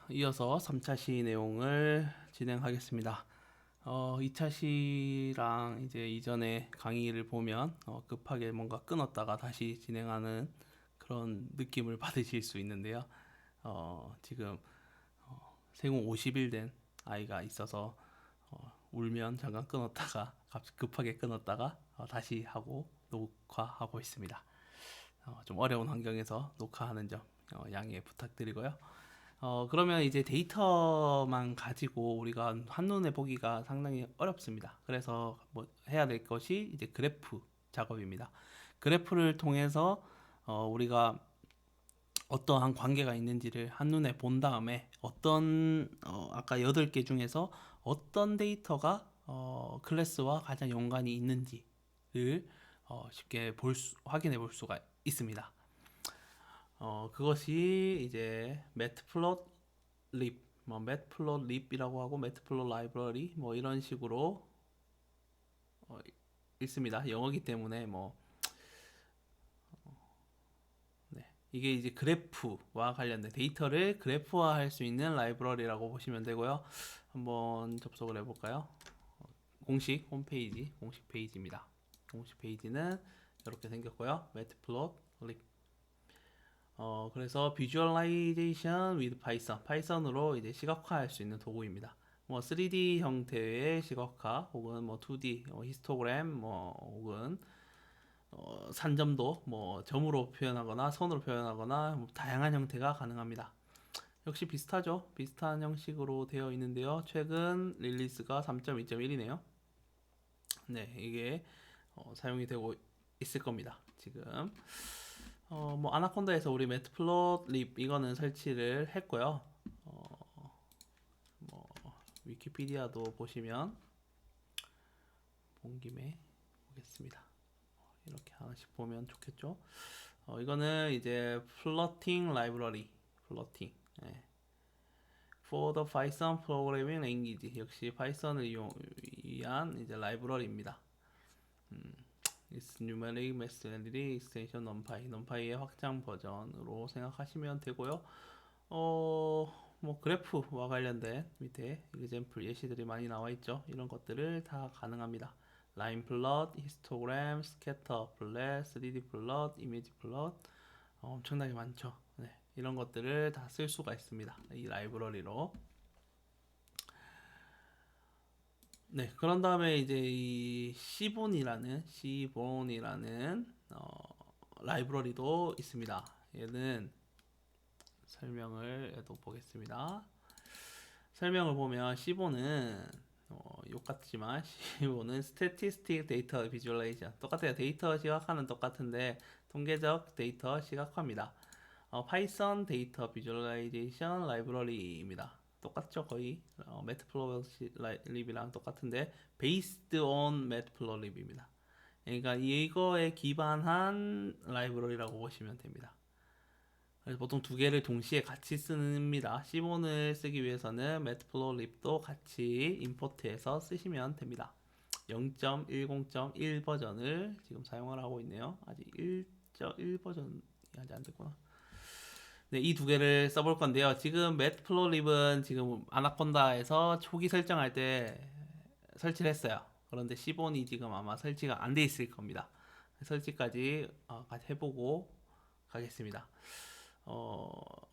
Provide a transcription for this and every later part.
이어서 3차 시 내용을 진행하겠습니다. 2차 시랑 이제 이전에 강의를 보면 급하게 뭔가 끊었다가 다시 진행하는 그런 느낌을 받으실 수 있는데요. 지금 생후 50일 된 아이가 있어서 울면 잠깐 끊었다가 급하게 끊었다가 다시 하고 녹화하고 있습니다. 좀 어려운 환경에서 녹화하는 점 양해 부탁드리고요. 그러면 이제 데이터만 가지고 우리가 한눈에 보기가 상당히 어렵습니다. 그래서 뭐 해야 될 것이 이제 그래프 작업입니다. 그래프를 통해서 우리가 어떠한 관계가 있는지를 한눈에 본 다음에 아까 8개 중에서 어떤 데이터가 클래스와 가장 연관이 있는지를 쉽게 확인해 볼 수가 있습니다. 그것이 이제 매트플롯립, 매트플롯립이라고 하고 매트플롯 라이브러리 뭐 이런 식으로 어, 있습니다. 영어기 때문에 네. 이게 이제 그래프와 관련된 데이터를 그래프화할 수 있는 라이브러리라고 보시면 되고요. 한번 접속을 해볼까요? 공식 홈페이지, 공식 페이지입니다. 공식 페이지는 이렇게 생겼고요. 매트플롯립 그래서 Visualization with Python, 파이썬으로 이제 시각화할 수 있는 도구입니다. 뭐 3D 형태의 시각화 혹은 뭐 2D 히스토그램 혹은 산점도 뭐 점으로 표현하거나 선으로 표현하거나 뭐 다양한 형태가 가능합니다. 역시 비슷하죠. 비슷한 형식으로 되어 있는데요. 최근 릴리스가 3.2.1이네요. 네, 이게 사용이 되고 있을 겁니다. 지금 뭐 아나콘다에서 우리 매트플롯립 이거는 설치를 했고요. 뭐 위키피디아도 보시면 본 김에 보겠습니다. 이렇게 하나씩 보면 좋겠죠. 이거는 이제 플러팅 라이브러리, 플러팅. 네. For the Python Programming Language 역시 파이썬을 위한 이제 라이브러리입니다. It's numeric mathematics extension numpy, numpy의 확장 버전으로 생각하시면 되고요. 뭐 그래프와 관련된 밑에 example 예시들이 많이 나와 있죠. 이런 것들을 다 가능합니다. 라인 플롯, 히스토그램, 스캐터 플랫, 3D 플롯, 이미지 플롯 엄청나게 많죠. 네, 이런 것들을 다 쓸 수가 있습니다. 이 라이브러리로. 네, 그런 다음에 이제 이 시본이라는 라이브러리도 있습니다. 얘는 설명을 또 보겠습니다. 설명을 보면 시본은 똑같지만 시본은 Statistic Data Visualization 똑같아요. 데이터 시각화는 똑같은데 통계적 데이터 시각화입니다. 파이썬 데이터 비주얼라이제이션 라이브러리입니다. 똑같죠 거의 매트플로립이랑 똑같은데 based on matplotlib입니다. 그러니까 이거에 기반한 라이브러리라고 보시면 됩니다. 그래서 보통 두 개를 동시에 같이 씁니다. 시본을 쓰기 위해서는 매트플로립도 같이 임포트해서 쓰시면 됩니다. 0.10.1 버전을 지금 사용을 하고 있네요. 아직 1.1 버전이 아직 안 됐구나. 네, 이 두 개를 써볼 건데요. 지금 매트플로립은 지금 아나콘다에서 초기 설정할 때 설치를 했어요. 그런데 시본이 지금 아마 설치가 안 돼 있을 겁니다. 설치까지 같이 해보고 가겠습니다.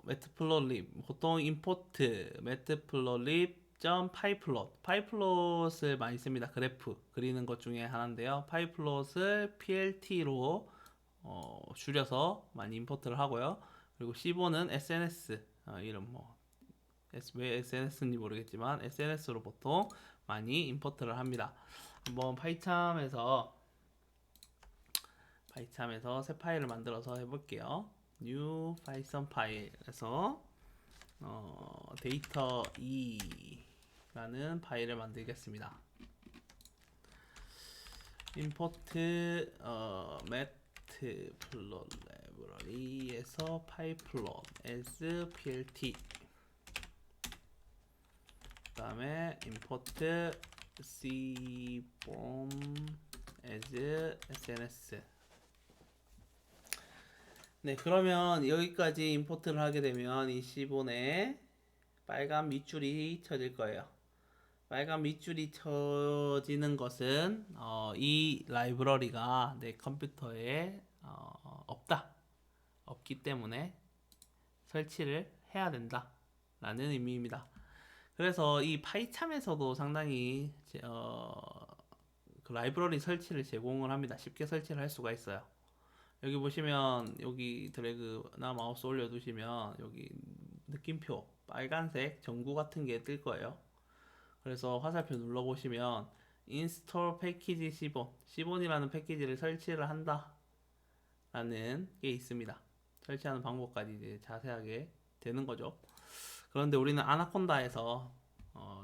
매트플롯립 보통 임포트 매트플롯립 파이플롯 파이플롯을 많이 씁니다. 그래프 그리는 것 중에 하나인데요. 파이플롯을 PLT로 줄여서 많이 임포트를 하고요. 그리고 C4는 SNS 이름 왜 SNS인지 모르겠지만 SNS로 보통 많이 임포트를 합니다. 한번 파이참에서 새 파일을 만들어서 해볼게요. new python 파일에서 데이터 2라는 파일을 만들겠습니다. import matplot library에서 pyplot as plt 그 다음에 import cbom as sns. 네, 그러면 여기까지 임포트를 하게 되면 이 시본에 빨간 밑줄이 쳐질 거예요. 빨간 밑줄이 쳐지는 것은 이 라이브러리가 내 컴퓨터에 없기 때문에 설치를 해야 된다 라는 의미입니다. 그래서 이 파이참에서도 상당히 그 라이브러리 설치를 제공을 합니다. 쉽게 설치를 할 수가 있어요. 여기 보시면 여기 드래그나 마우스 올려두시면 여기 느낌표 빨간색 전구 같은 게 뜰 거예요. 그래서 화살표 눌러보시면 인스톨 패키지 시본이라는 패키지를 설치를 한다 라는 게 있습니다. 설치하는 방법까지 이제 자세하게 되는 거죠. 그런데 우리는 아나콘다에서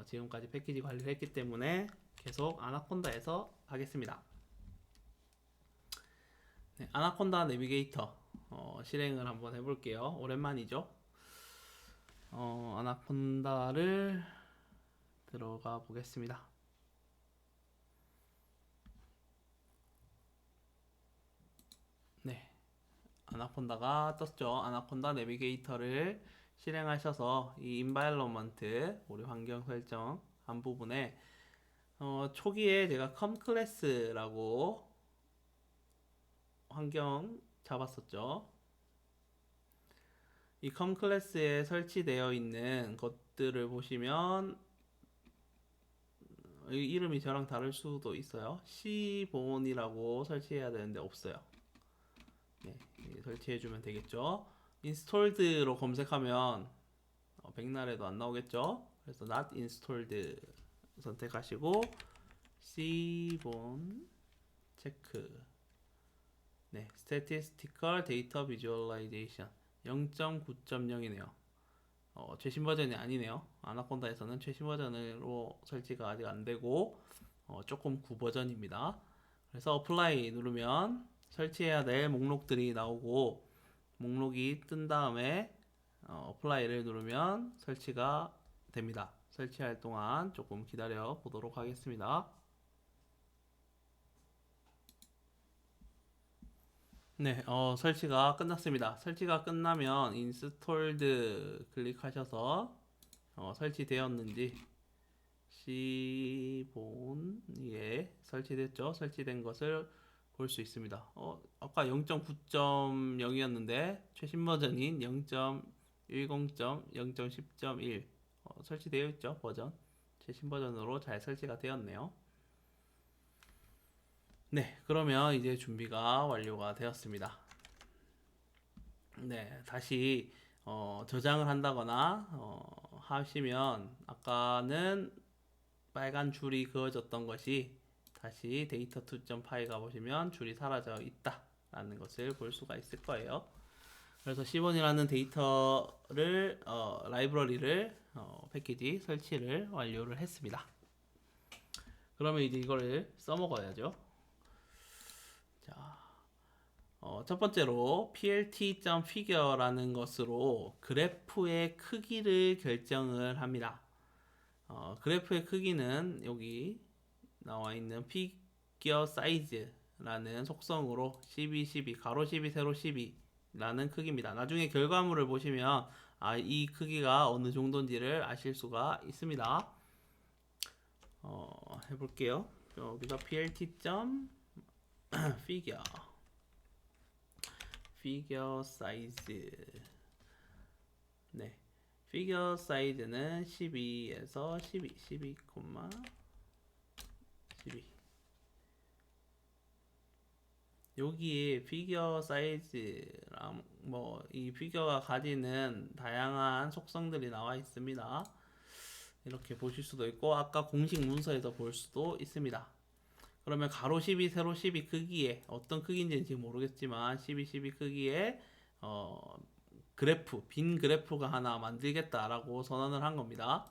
지금까지 패키지 관리를 했기 때문에 계속 아나콘다에서 하겠습니다. 네, 아나콘다 내비게이터 실행을 한번 해볼게요. 오랜만이죠. 아나콘다를 들어가 보겠습니다. 네, 아나콘다가 떴죠. 아나콘다 내비게이터를 실행하셔서 이 인바이러먼트 우리 환경 설정 한 부분에 초기에 제가 컴클래스라고 환경 잡았었죠. 이 컴클래스에 설치되어 있는 것들을 보시면 이름이 저랑 다를 수도 있어요. C본이라고 설치해야 되는데 없어요. 네, 설치해주면 되겠죠. 인스톨드로 검색하면 백날에도 안 나오겠죠. 그래서 not installed 선택하시고 C본 체크. 네, statistical data visualization 0.9.0이네요. 최신 버전이 아니네요. 아나콘다에서는 최신 버전으로 설치가 아직 안 되고 조금 구버전입니다. 그래서 어플라이 누르면 설치해야 될 목록들이 나오고 목록이 뜬 다음에 어플라이를 누르면 설치가 됩니다. 설치할 동안 조금 기다려 보도록 하겠습니다. 네, 설치가 끝났습니다. 설치가 끝나면 인스톨드 클릭하셔서 설치되었는지 C본에 설치됐죠? 설치된 것을 볼 수 있습니다. 아까 0.9.0이었는데 최신 버전인 0.10.0.10.1 설치되어 있죠? 버전 최신 버전으로 잘 설치가 되었네요. 네, 그러면 이제 준비가 완료가 되었습니다. 네, 다시 저장을 한다거나 하시면 아까는 빨간 줄이 그어졌던 것이 다시 데이터 2.py 가보시면 줄이 사라져 있다 라는 것을 볼 수가 있을 거예요. 그래서 C1이라는 데이터를 라이브러리를 패키지 설치를 완료를 했습니다. 그러면 이제 이거를 써먹어야죠. 자, 첫 번째로 plt.figure라는 것으로 그래프의 크기를 결정을 합니다. 그래프의 크기는 여기 나와 있는 figure size라는 속성으로 12, 12, 가로 12, 세로 12라는 크기입니다. 나중에 결과물을 보시면 이 크기가 어느 정도인지를 아실 수가 있습니다. 해볼게요. 여기서 plt.figure figure size. 네, figure size는 12에서 12, 12, 12. 여기에 피규어 사이즈랑 이 피규어가 가지는 다양한 속성들이 나와 있습니다. 이렇게 보실 수도 있고 아까 공식 문서에서 볼 수도 있습니다. 그러면 가로 12, 세로 12 크기에 어떤 크기인지는 지금 모르겠지만 12, 12 크기에 그래프, 빈 그래프가 하나 만들겠다라고 선언을 한 겁니다.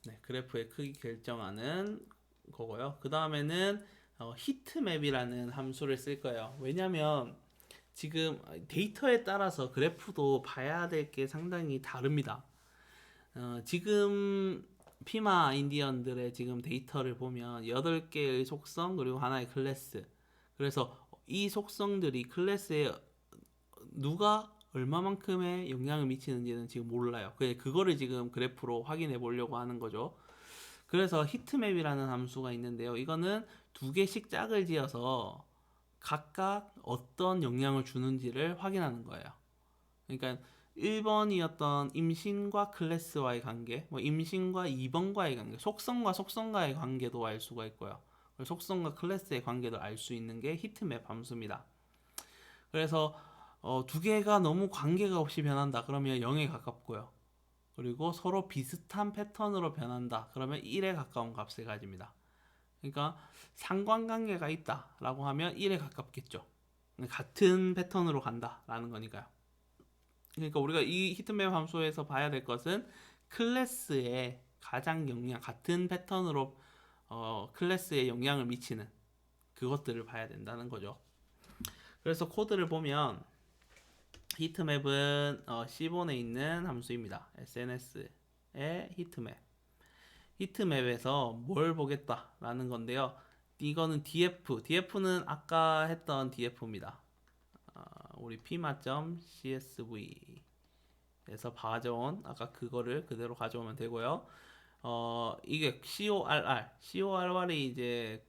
네, 그래프의 크기 결정하는 거고요. 그 다음에는 히트맵이라는 함수를 쓸 거예요. 왜냐면 지금 데이터에 따라서 그래프도 봐야 될 게 상당히 다릅니다. 지금 피마 인디언들의 지금 데이터를 보면 8개의 속성 그리고 하나의 클래스. 그래서 이 속성들이 클래스에 누가 얼마만큼의 영향을 미치는지는 지금 몰라요. 그거를 지금 그래프로 확인해 보려고 하는 거죠. 그래서 히트맵이라는 함수가 있는데요. 이거는 두 개씩 짝을 지어서 각각 어떤 영향을 주는지를 확인하는 거예요. 그러니까 1번이었던 임신과 클래스와의 관계, 뭐 임신과 2번과의 관계, 속성과 속성과의 관계도 알 수가 있고요. 속성과 클래스의 관계도 알 수 있는 게 히트맵 함수입니다. 그래서 두 개가 너무 관계가 없이 변한다. 그러면 0에 가깝고요. 그리고 서로 비슷한 패턴으로 변한다. 그러면 1에 가까운 값을 가집니다. 그러니까 상관관계가 있다라고 하면 1에 가깝겠죠. 같은 패턴으로 간다라는 거니까요. 그러니까 우리가 이 히트맵 함수에서 봐야 될 것은 클래스에 가장 같은 패턴으로 클래스에 영향을 미치는 그것들을 봐야 된다는 거죠. 그래서 코드를 보면 히트맵은 C본에 있는 함수입니다. SNS의 히트맵. 히트맵에서 뭘 보겠다라는 건데요. 이거는 DF는 아까 했던 DF입니다. 우리 p마.csv에서 가져온 아까 그거를 그대로 가져오면 되고요. 이게 CORR이 이제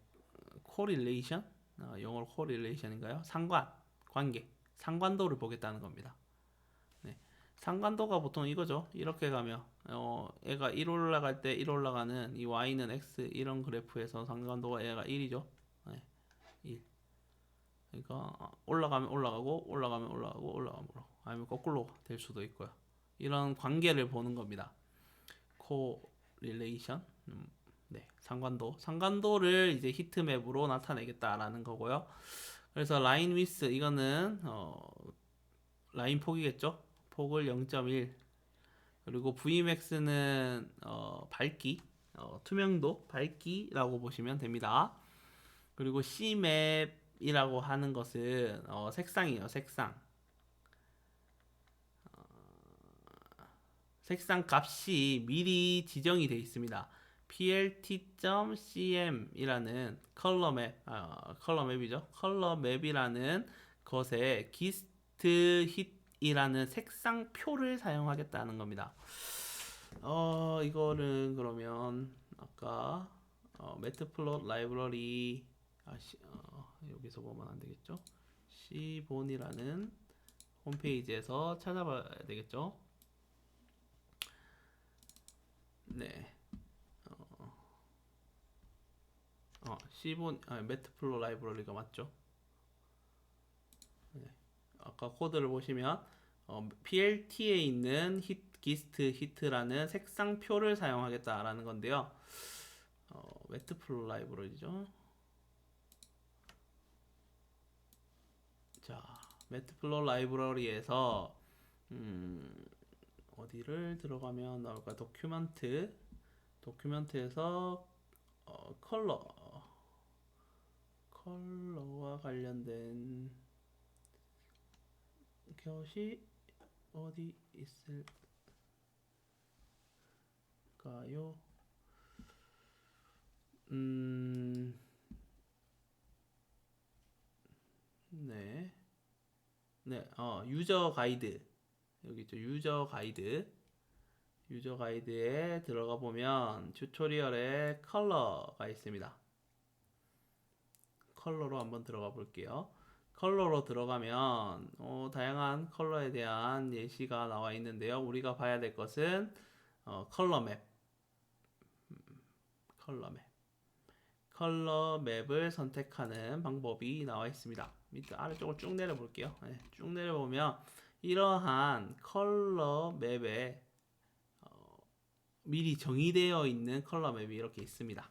correlation, 영어로 correlation인가요? 상관도를 보겠다는 겁니다. 네. 상관도가 보통 이거죠. 이렇게 가면 얘가 1 올라갈 때 1 올라가는 이 y는 x 이런 그래프에서 상관도가 얘가 1이죠. 네. 1. 그러니까 올라가면 올라가고 올라가면 올라가고 올라가면 올라가고 아니면 거꾸로 될 수도 있고요. 이런 관계를 보는 겁니다. correlation. 네, 상관도를 이제 히트맵으로 나타내겠다라는 거고요. 그래서 라인 위스 이거는 라인 폭이겠죠. 폭을 0.1 그리고 Vmax는 밝기 투명도 밝기라고 보시면 됩니다. 그리고 Cmap이라고 하는 것은 색상이에요. 색상 값이 미리 지정이 되어 있습니다. plt.cm이라는 컬러맵이죠. 컬러맵이라는 것에 기스트 힛이라는 색상표를 사용하겠다는 겁니다. 이거는 그러면 아까 매트플롯 라이브러리 여기서 보면 안 되겠죠? C본이라는 홈페이지에서 찾아봐야 되겠죠? 네. C본 매트플롯 라이브러리가 맞죠? 네. 아까 코드를 보시면 PLT에 있는 기스트 히트라는 색상표를 사용하겠다라는 건데요. 매트플롯 라이브러리죠. 자, 매트플롯 라이브러리에서 어디를 들어가면 나올까? 도큐멘트에서 컬러와 관련된 것이 어디 있을까요? 네. 네, 유저 가이드. 여기 있죠. 유저 가이드에 들어가 보면 튜토리얼에 컬러가 있습니다. 컬러로 한번 들어가 볼게요. 컬러로 들어가면 다양한 컬러에 대한 예시가 나와 있는데요. 우리가 봐야 될 것은 컬러맵. 컬러맵을 선택하는 방법이 나와 있습니다. 밑에 아래쪽으로 쭉 내려볼게요. 네, 쭉 내려보면 이러한 컬러맵에 미리 정의되어 있는 컬러맵이 이렇게 있습니다.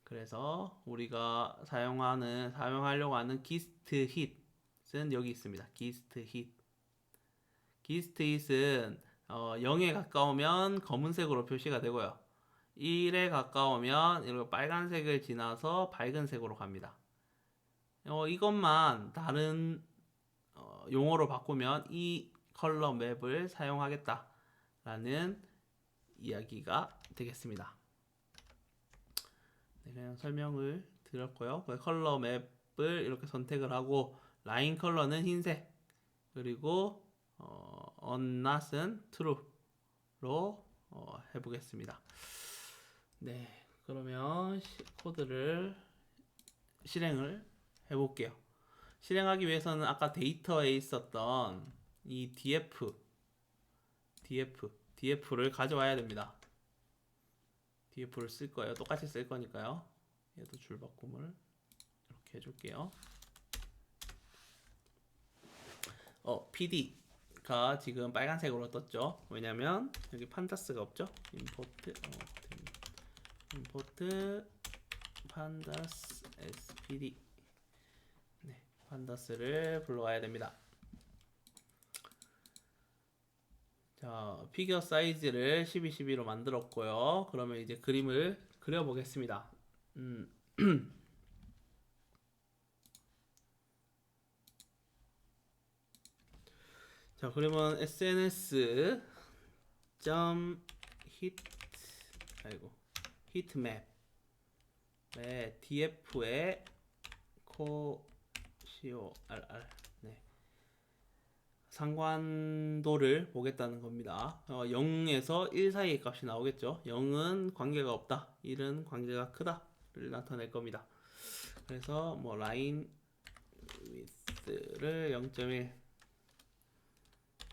그래서 우리가 사용하려고 하는 기스트 힛은 여기 있습니다. 기스트 힛은 0에 가까우면 검은색으로 표시가 되고요. 1에 가까우면 이렇게 빨간색을 지나서 밝은 색으로 갑니다. 이것만 다른 용어로 바꾸면 이 컬러 맵을 사용하겠다라는 이야기가 되겠습니다. 네, 그냥 설명을 드렸고요. 컬러 맵을 이렇게 선택을 하고 라인 컬러는 흰색, 그리고 unnot은 true로 해보겠습니다. 네, 그러면 코드를 실행을 해볼게요. 실행하기 위해서는 아까 데이터에 있었던 이 df를 가져와야 됩니다. df를 쓸 거예요. 똑같이 쓸 거니까요. 얘도 줄바꿈을 이렇게 해줄게요. PD가 지금 빨간색으로 떴죠. 왜냐면 여기 판다스가 없죠. 임포트 판다스 spd. 네, 판다스를 불러와야 됩니다. 자, 피규어 사이즈를 12:12로 만들었고요. 그러면 이제 그림을 그려보겠습니다. 자, 그러면 sns hit hitmap df에 corr 네, 상관도를 보겠다는 겁니다. 0에서 1 사이의 값이 나오겠죠. 0은 관계가 없다, 1은 관계가 크다를 나타낼 겁니다. 그래서 뭐 line width를 0.1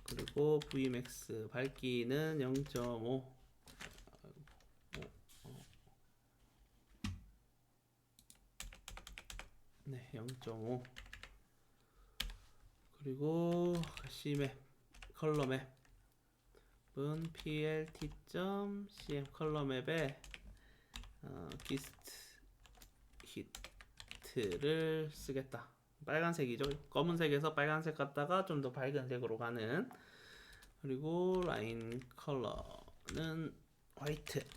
그리고 vmax 밝기는 0.5 네, 0.5 그리고 cmap 컬러 맵은 plt.cm 컬러 맵에 gist hit를 쓰겠다. 빨간색이죠. 검은색에서 빨간색 갔다가 좀 더 밝은 색으로 가는. 그리고 라인 컬러는 화이트.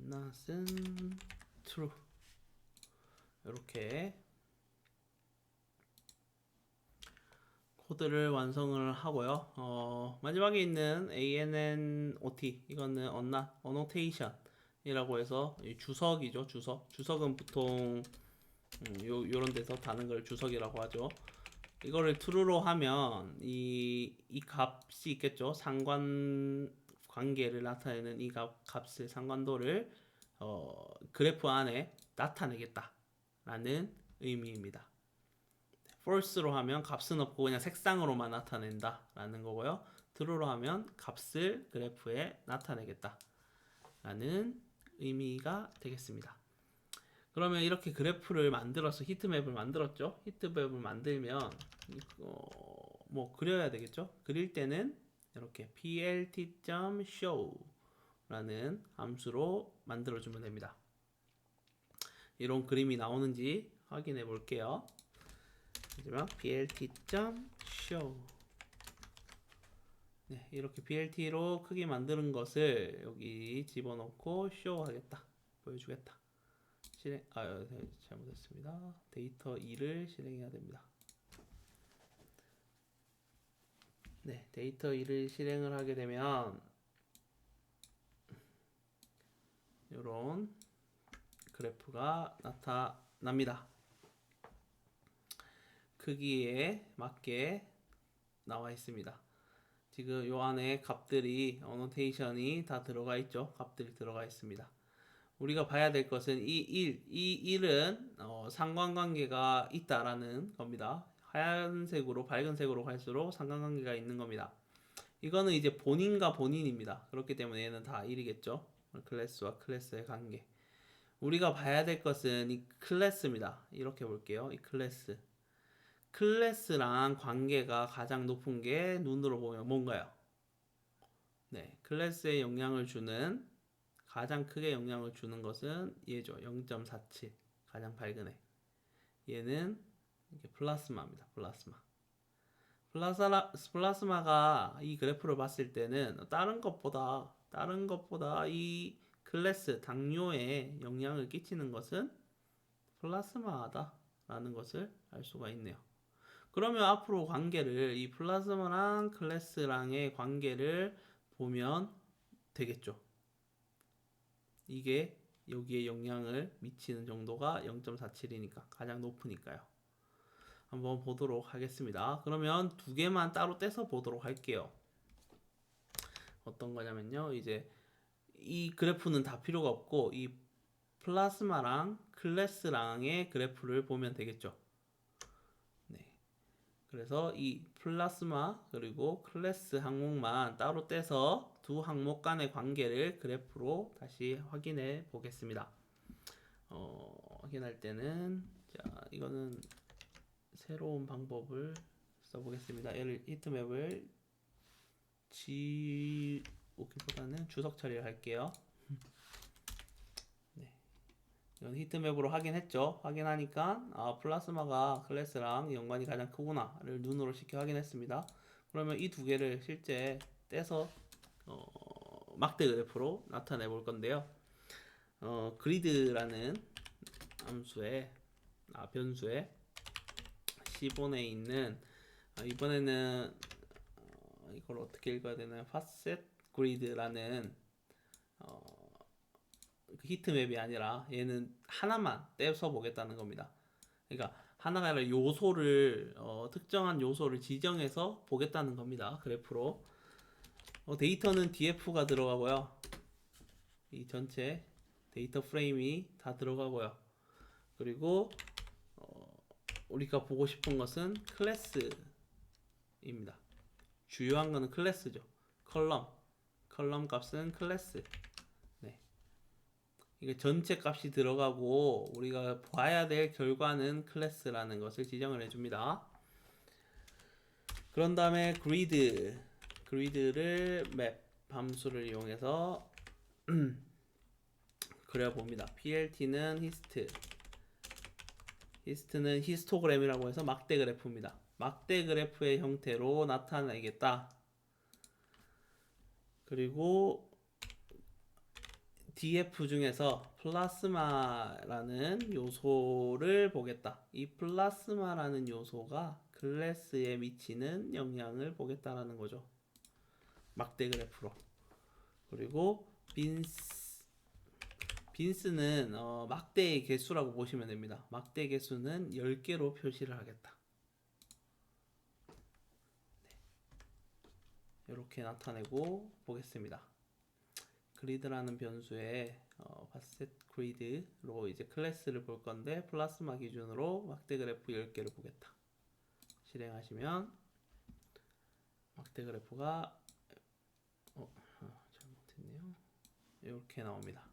not은 true. 이렇게 코드를 완성을 하고요. 마지막에 있는 annot 이거는 annotation 이라고 해서 주석이죠. 주석은 보통 요런 데서 다는 걸 주석이라고 하죠. 이거를 true로 하면 이 값이 있겠죠. 상관 관계를 나타내는 이 값의 상관도를 그래프 안에 나타내겠다 라는 의미입니다. false로 하면 값은 없고 그냥 색상으로만 나타낸다 라는 거고요. true로 하면 값을 그래프에 나타내겠다 라는 의미가 되겠습니다. 그러면 이렇게 그래프를 만들어서 히트맵을 만들었죠. 히트맵을 만들면 뭐 그려야 되겠죠. 그릴 때는 이렇게 plt.show 라는 함수로 만들어주면 됩니다. 이런 그림이 나오는지 확인해 볼게요. 하지만 plt.show 네, 이렇게 blt로 크게 만드는 것을 여기 집어넣고 show 하겠다, 보여주겠다. 잘못했습니다. 데이터 2를 실행해야 됩니다. 네, 데이터 2를 실행을 하게 되면 이런 그래프가 나타납니다. 크기에 맞게 나와 있습니다. 지금 요 안에 값들이 어노테이션이 다 들어가 있죠. 값들이 들어가 있습니다. 우리가 봐야 될 것은 이 1은 상관관계가 있다라는 겁니다. 하얀색으로 밝은 색으로 갈수록 상관관계가 있는 겁니다. 이거는 이제 본인과 본인입니다. 그렇기 때문에 얘는 다 1이겠죠. 클래스와 클래스의 관계. 우리가 봐야 될 것은 이 클래스입니다. 이렇게 볼게요. 이 클래스랑 관계가 가장 높은 게 눈으로 보면 뭔가요? 네, 클래스에 영향을 주는 가장 크게 영향을 주는 것은 얘죠. 0.47 가장 밝은 애. 얘는 이게 플라스마입니다. 플라스마가 이 그래프를 봤을 때는 다른 것보다 이 클래스 당뇨에 영향을 끼치는 것은 플라스마다라는 것을 알 수가 있네요. 그러면 앞으로 관계를 이 플라스마랑 클래스랑의 관계를 보면 되겠죠. 이게 여기에 영향을 미치는 정도가 0.47이니까 가장 높으니까요. 한번 보도록 하겠습니다. 그러면 두 개만 따로 떼서 보도록 할게요. 어떤 거냐면요. 이제 이 그래프는 다 필요가 없고 이 플라스마랑 클래스랑의 그래프를 보면 되겠죠. 네. 그래서 이 플라스마 그리고 클래스 항목만 따로 떼서 두 항목 간의 관계를 그래프로 다시 확인해 보겠습니다. 확인할 때는 자 이거는 새로운 방법을 써보겠습니다. 얘를 히트맵을 지우기보다는 주석 처리를 할게요. 네. 이건 히트맵으로 확인했죠. 확인하니까 플라스마가 클래스랑 연관이 가장 크구나를 눈으로 쉽게 확인했습니다. 그러면 이 두 개를 실제 떼서 막대 그래프로 나타내 볼 건데요. 그리드라는 함수의 변수에 10원에 있는 이번에는 이걸 어떻게 읽어야 되나요? 파셋 그리드라는 히트맵이 아니라 얘는 하나만 떼서 보겠다는 겁니다. 그러니까 하나가 아니라 요소를 특정한 요소를 지정해서 보겠다는 겁니다. 그래프로 데이터는 df가 들어가고요. 이 전체 데이터 프레임이 다 들어가고요. 그리고 우리가 보고 싶은 것은 클래스입니다. 주요한 거는 클래스죠. 컬럼 값은 클래스. 네. 이게 전체 값이 들어가고 우리가 봐야 될 결과는 클래스라는 것을 지정을 해줍니다. 그런 다음에 그리드를 맵 함수를 이용해서 그려봅니다. plt는 히스트는 히스토그램이라고 해서 막대 그래프입니다. 막대 그래프의 형태로 나타내겠다. 그리고 df 중에서 플라스마라는 요소를 보겠다. 이 플라스마라는 요소가 클래스에 미치는 영향을 보겠다라는 거죠. 막대 그래프로. 그리고 빈스는 막대의 개수라고 보시면 됩니다. 막대 개수는 10개로 표시를 하겠다. 네. 이렇게 나타내고 보겠습니다. 그리드라는 변수에 파셋 그리드로 이제 클래스를 볼 건데 플라스마 기준으로 막대 그래프 10개를 보겠다. 실행하시면 막대 그래프가 잘못했네요. 이렇게 나옵니다.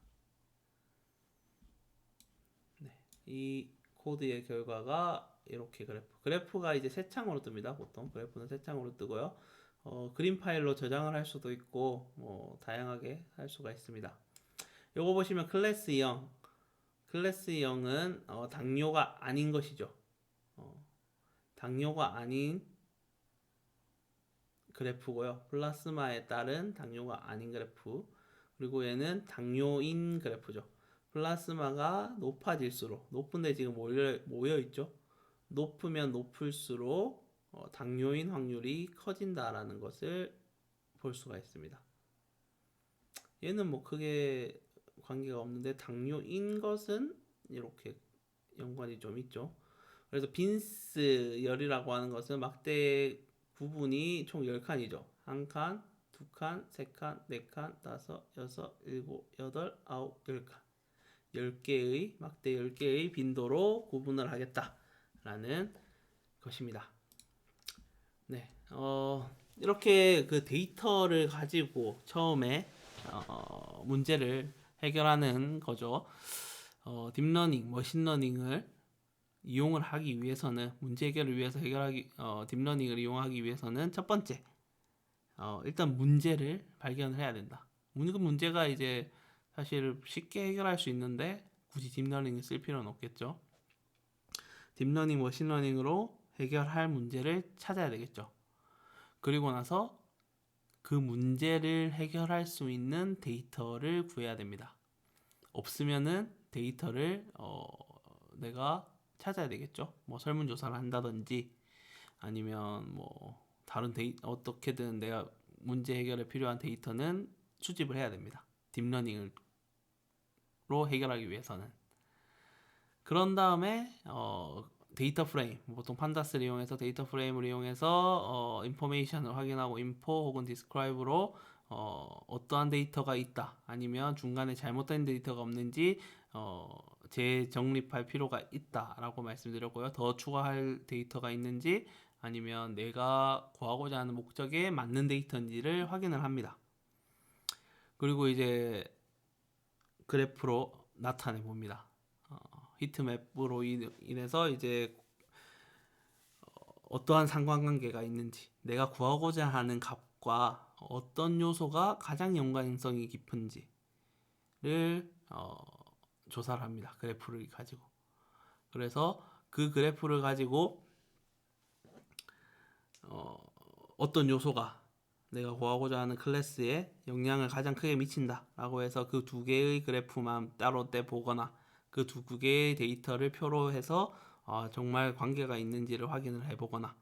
네, 이 코드의 결과가 이렇게 그래프가 이제 새 창으로 뜹니다. 보통 그래프는 새 창으로 뜨고요. 그림 파일로 저장을 할 수도 있고 다양하게 할 수가 있습니다. 요거 보시면 클래스 0은 당뇨가 아닌 것이죠. 당뇨가 아닌 그래프고요. 플라스마에 따른 당뇨가 아닌 그래프. 그리고 얘는 당뇨인 그래프죠. 플라스마가 높아질수록 높은데 지금 모여 있죠. 높으면 높을수록 당뇨인 확률이 커진다라는 것을 볼 수가 있습니다. 얘는 뭐 크게 관계가 없는데 당뇨인 것은 이렇게 연관이 좀 있죠. 그래서 빈스 열이라고 하는 것은 막대 부분이 총 10칸이죠. 한 칸, 두 칸, 세 칸, 네 칸, 다섯, 여섯, 일곱, 여덟, 아홉, 10칸. 10개의 막대 10개의 빈도로 구분을 하겠다라는 것입니다. 네, 이렇게 그 데이터를 가지고 처음에 문제를 해결하는 거죠. 딥러닝, 머신러닝을 이용을 하기 위해서는 문제 해결을 위해서 딥러닝을 이용하기 위해서는 첫 번째 일단 문제를 발견을 해야 된다. 문제가 이제 사실 쉽게 해결할 수 있는데 굳이 딥러닝을 쓸 필요는 없겠죠. 딥러닝, 머신러닝으로 해결할 문제를 찾아야 되겠죠. 그리고 나서 그 문제를 해결할 수 있는 데이터를 구해야 됩니다. 없으면은 데이터를 내가 찾아야 되겠죠. 뭐 설문조사를 한다든지 아니면 뭐 다른 어떻게든 내가 문제 해결에 필요한 데이터는 수집을 해야 됩니다. 딥러닝으로 해결하기 위해서는. 그런 다음에 데이터 프레임, 보통 판다스를 이용해서 데이터 프레임을 이용해서 인포메이션을 확인하고 인포 혹은 디스크라이브로 어떠한 데이터가 있다, 아니면 중간에 잘못된 데이터가 없는지 재정립할 필요가 있다라고 말씀드렸고요. 더 추가할 데이터가 있는지, 아니면 내가 구하고자 하는 목적에 맞는 데이터인지를 확인을 합니다. 그리고 이제 그래프로 나타내 봅니다. 히트맵으로 인해서 이제 어떠한 상관관계가 있는지, 내가 구하고자 하는 값과 어떤 요소가 가장 연관성이 깊은지를 조사를 합니다. 그래프를 가지고. 그래서 그 그래프를 가지고 어떤 요소가 내가 구하고자 하는 클래스에 영향을 가장 크게 미친다 라고 해서 그 두 개의 그래프만 따로 떼보거나, 그 두 개의 데이터를 표로 해서 정말 관계가 있는지를 확인을 해보거나,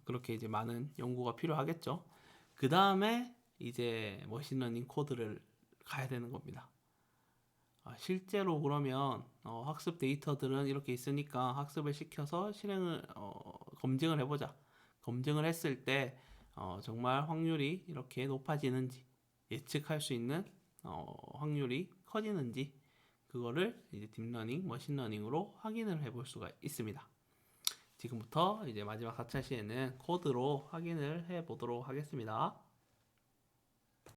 그렇게 이제 많은 연구가 필요하겠죠. 그 다음에 이제 머신러닝 코드를 가야 되는 겁니다. 실제로 그러면 학습 데이터들은 이렇게 있으니까 학습을 시켜서 실행을 검증을 해보자. 검증을 했을 때 정말 확률이 이렇게 높아지는지, 예측할 수 있는 확률이 커지는지, 그거를 이제 딥러닝, 머신러닝으로 확인을 해볼 수가 있습니다. 지금부터 이제 마지막 4차 시에는 코드로 확인을 해 보도록 하겠습니다.